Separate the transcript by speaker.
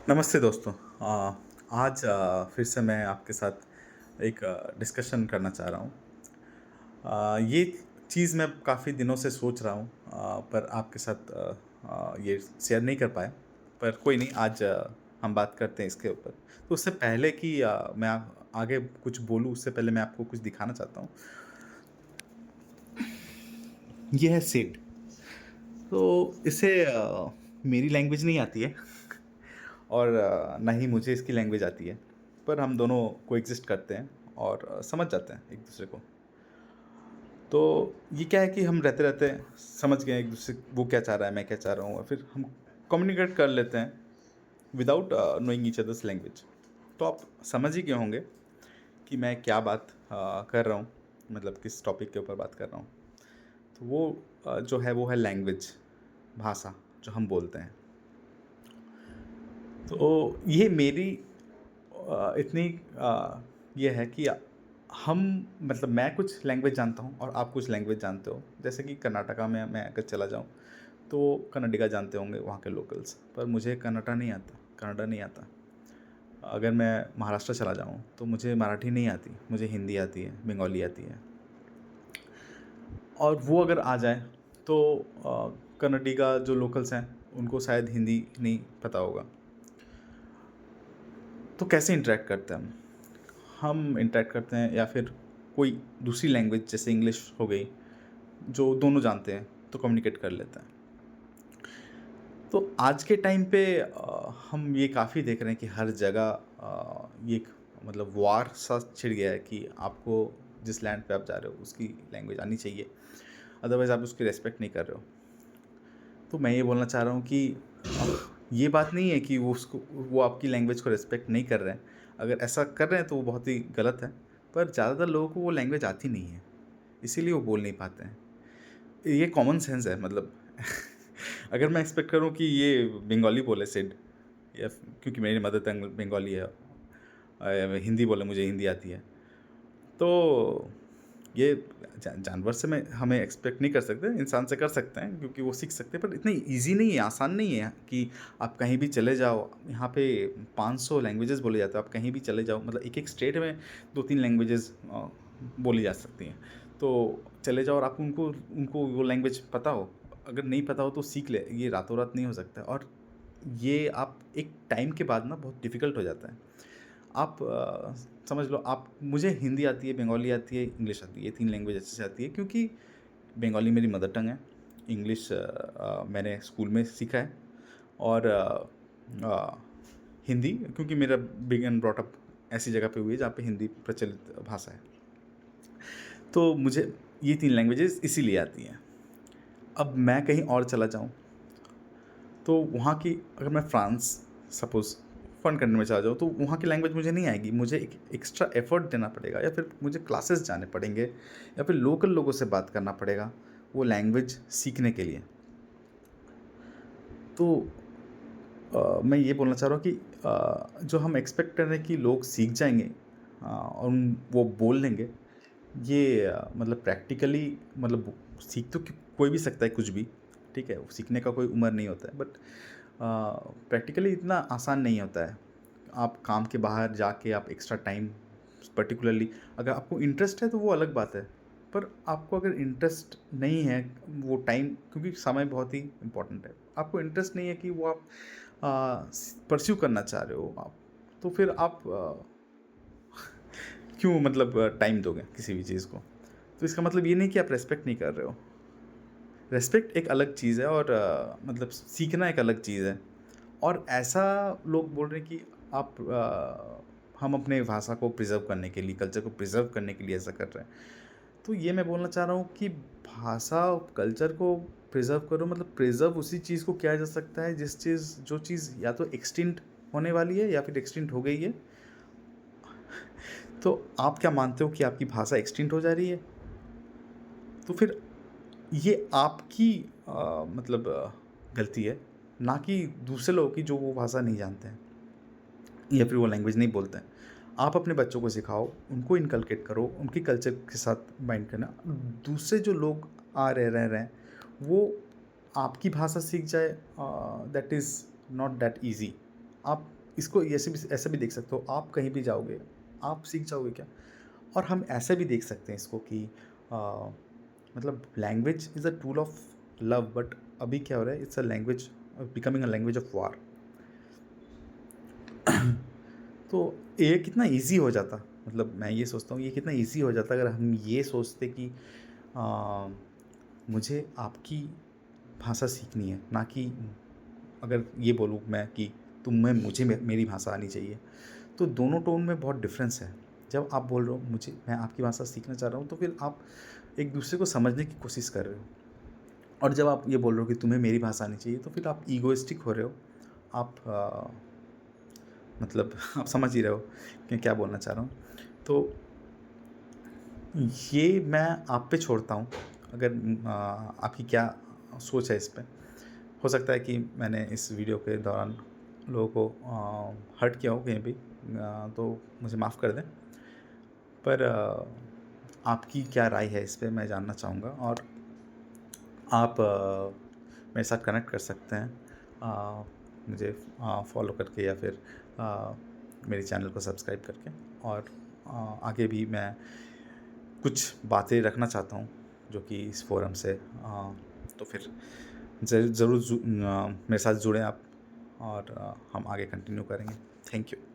Speaker 1: नमस्ते दोस्तों। आज फिर से मैं आपके साथ एक डिस्कशन करना चाह रहा हूँ। ये चीज़ मैं काफ़ी दिनों से सोच रहा हूँ, पर आपके साथ ये शेयर नहीं कर पाया। पर कोई नहीं, आज हम बात करते हैं इसके ऊपर। तो उससे पहले कि मैं आगे कुछ बोलूँ, उससे पहले मैं आपको कुछ दिखाना चाहता हूँ। ये है सेड। तो इसे मेरी लैंग्वेज नहीं आती है और ना ही मुझे इसकी लैंग्वेज आती है। पर हम दोनों कोएग्ज़िस्ट करते हैं और समझ जाते हैं एक-दूसरे को। तो ये क्या है कि हम रहते-रहते समझ गए एक-दूसरे, वो क्या चाह रहा है, मैं क्या चाह रहा हूँ, और फिर हम कम्युनिकेट कर लेते हैं without knowing each others language. तो आप समझ ही गए होंगे कि मैं क्या बात कर रहा हूँ, मतलब किस टॉपिक के ऊपर बात कर रहा हूँ। तो वो जो है वो है लैंग्वेज, भाषा जो हम बोलते हैं। तो ये मेरी इतनी ये है कि हम, मतलब मैं कुछ लैंग्वेज जानता हूँ और आप कुछ लैंग्वेज जानते हो। जैसे कि कर्नाटका में मैं अगर चला जाऊँ, तो कन्नडिगा जानते होंगे वहाँ के लोकल्स, पर मुझे कन्नडा नहीं आता। अगर मैं महाराष्ट्र चला जाऊँ, तो मुझे मराठी नहीं आती, मुझे हिंदी आती है, बंगाली आती है। और वो अगर आ जाए, तो कन्नडिगा जो लोकल्स हैं, उनको शायद हिंदी नहीं पता होगा। तो कैसे इंटरैक्ट करते हैं हम इंटरैक्ट करते हैं, या फिर कोई दूसरी लैंग्वेज जैसे इंग्लिश हो गई, जो दोनों जानते हैं, तो कम्युनिकेट कर लेते हैं। तो आज के टाइम पे हम ये काफ़ी देख रहे हैं कि हर जगह ये एक, मतलब वार सा छिड़ गया है कि आपको जिस लैंड पे आप जा रहे हो उसकी लैंग्वेज आनी चाहिए, अदरवाइज़ आप उसकी रिस्पेक्ट नहीं कर रहे हो। तो मैं ये बोलना चाह रहा हूँ कि ये बात नहीं है कि वो आपकी लैंग्वेज को रिस्पेक्ट नहीं कर रहे हैं। अगर ऐसा कर रहे हैं तो वो बहुत ही गलत है, पर ज़्यादातर लोगों को वो लैंग्वेज आती नहीं है, इसीलिए वो बोल नहीं पाते हैं। ये कॉमन सेंस है, मतलब अगर मैं एक्सपेक्ट करूँ कि ये बंगाली बोले सिड, या क्योंकि मेरी मदर टंग बंगाली है, हिंदी बोले, मुझे हिंदी आती है, तो ये जानवर से मैं हमें एक्सपेक्ट नहीं कर सकते, इंसान से कर सकते हैं क्योंकि वो सीख सकते हैं, पर इतनी ईज़ी नहीं है, आसान नहीं है कि आप कहीं भी चले जाओ। यहाँ पे 500 लैंग्वेजेस बोले जाते हैं, आप कहीं भी चले जाओ, मतलब एक-एक स्टेट में 2-3 लैंग्वेजेस बोली जा सकती हैं। तो चले जाओ और आप उनको उनको वो लैंग्वेज पता हो, अगर नहीं पता हो तो सीख ले, ये रातों-रात नहीं हो सकता, और ये आप एक टाइम के बाद ना बहुत डिफ़िकल्ट हो जाता है। आप समझ लो, आप, मुझे हिंदी आती है, बंगाली आती है, इंग्लिश आती है, ये 3 लैंग्वेज अच्छे से आती है क्योंकि बंगाली मेरी मदर टंग है, इंग्लिश मैंने स्कूल में सीखा है, और अ, हिंदी क्योंकि मेरा बिग एंड ब्रॉट अप ऐसी जगह पे हुई है जहाँ पे हिंदी प्रचलित भाषा है। तो मुझे ये 3 लैंग्वेजेज़ इसीलिए आती हैं। अब मैं कहीं और चला जाऊँ, तो वहाँ की, अगर मैं फ्रांस सपोज़ फन कंट्री में चला जाऊँ, तो वहाँ की लैंग्वेज मुझे नहीं आएगी, मुझे एक एक्स्ट्रा एफ़र्ट देना पड़ेगा, या फिर मुझे क्लासेस जाने पड़ेंगे, या फिर लोकल लोगों से बात करना पड़ेगा वो लैंग्वेज सीखने के लिए। तो मैं ये बोलना चाह रहा हूँ कि जो हम एक्सपेक्ट कर रहे हैं कि लोग सीख जाएँगे और वो बोल लेंगे, ये मतलब प्रैक्टिकली, मतलब सीख तो कोई भी सकता है कुछ भी, ठीक है? सीखने का कोई उम्र नहीं होता है, बट प्रैक्टिकली इतना आसान नहीं होता है। आप काम के बाहर जाके आप एक्स्ट्रा टाइम, पर्टिकुलरली अगर आपको इंटरेस्ट है तो वो अलग बात है। पर आपको अगर इंटरेस्ट नहीं है, वो टाइम, क्योंकि समय बहुत ही इम्पोर्टेंट है। आपको इंटरेस्ट नहीं है कि वो आप परस्यू करना चाह रहे हो आप, तो फिर आप क्यों, मतलब टाइम दोगे किसी भी चीज़ को? तो इसका मतलब ये नहीं कि आप रेस्पेक्ट नहीं कर रहे हो। रेस्पेक्ट एक अलग चीज़ है, और मतलब सीखना एक अलग चीज़ है। और ऐसा लोग बोल रहे हैं कि आप हम अपने भाषा को प्रिज़र्व करने के लिए, कल्चर को प्रिज़र्व करने के लिए ऐसा कर रहे हैं। तो ये मैं बोलना चाह रहा हूँ कि भाषा और कल्चर को प्रिज़र्व करो, मतलब प्रिज़र्व उसी चीज़ को किया जा सकता है जो चीज़ या तो एक्सटिंक्ट होने वाली है या फिर एक्सटिंक्ट हो गई है। तो आप क्या मानते हो कि आपकी भाषा एक्सटिंक्ट हो जा रही है? तो फिर ये आपकी मतलब गलती है, ना कि दूसरे लोगों की जो वो भाषा नहीं जानते हैं या फिर वो लैंग्वेज नहीं बोलते हैं। आप अपने बच्चों को सिखाओ, उनको इनकलकेट करो, उनकी कल्चर के साथ बाइंड करना। दूसरे जो लोग रह रहे हैं, वो आपकी भाषा सीख जाए, that is not that easy. आप इसको ऐसे भी देख सकते हो, आप कहीं भी जाओगे, आप सीख जाओगे क्या? और हम ऐसे भी देख सकते हैं इसको कि अ, मतलब language is a tool of love, but अभी क्या हो रहा है, it's a language becoming a language of war. तो ये कितना ईज़ी हो जाता, मतलब मैं ये सोचता हूँ ये कितना ईज़ी हो जाता अगर हम ये सोचते कि अ, मुझे आपकी भाषा सीखनी है, ना कि अगर ये बोलूँ मैं कि मुझे मेरी भाषा आनी चाहिए। तो दोनों टोन में बहुत डिफ़रेंस है। जब आप बोल रहे हो मुझे मैं आपकी भाषा सीखना चाह रहा हूँ, तो फिर आप एक-दूसरे को समझने की कोशिश कर रहे हो। और जब आप ये बोल रहे हो कि तुम्हें मेरी भाषा आनी चाहिए, तो फिर आप ईगोइस्टिक हो रहे हो। आप मतलब आप समझ ही रहे हो कि मैं क्या बोलना चाह रहा हूँ। तो ये मैं आप पे छोड़ता हूँ, अगर आपकी क्या सोच है इस पे। हो सकता है कि मैंने इस वीडियो के दौरान लोगों को हर्ट किया हो कहीं भी, तो मुझे माफ़ कर दें। पर आपकी क्या राय है इस पे मैं जानना चाहूँगा, और आप मेरे साथ कनेक्ट कर सकते हैं मुझे फॉलो करके, या फिर अ, मेरे चैनल को सब्सक्राइब करके। और आगे भी मैं कुछ बातें रखना चाहता हूँ जो कि इस फोरम से, तो फिर ज़रूर मेरे साथ जुड़ें आप, और हम आगे कंटिन्यू करेंगे। Thank you.